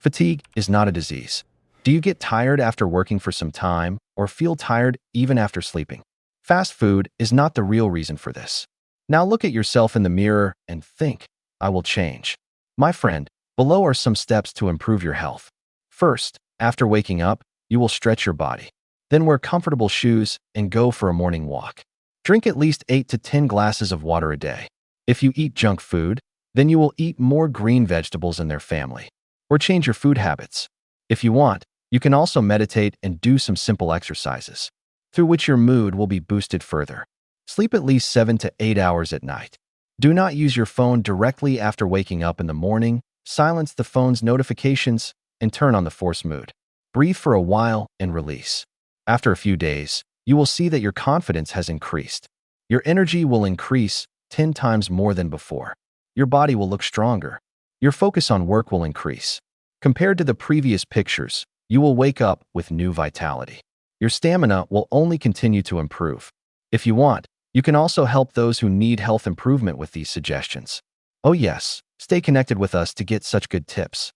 Fatigue is not a disease. Do you get tired after working for some time or feel tired even after sleeping? Fast food is not the real reason for this. Now look at yourself in the mirror and think, I will change. My friend, below are some steps to improve your health. First, after waking up, you will stretch your body. Then wear comfortable shoes and go for a morning walk. Drink at least 8 to 10 glasses of water a day. If you eat junk food, then you will eat more green vegetables in their family. Or change your food habits. If you want, you can also meditate and do some simple exercises, through which your mood will be boosted further. Sleep at least 7 to 8 hours at night. Do not use your phone directly after waking up in the morning. Silence the phone's notifications and turn on the force mode. Breathe for a while and release. After a few days, you will see that your confidence has increased. Your energy will increase 10 times more than before. Your body will look stronger. Your focus on work will increase. Compared to the previous pictures, you will wake up with new vitality. Your stamina will only continue to improve. If you want, you can also help those who need health improvement with these suggestions. Oh yes, stay connected with us to get such good tips.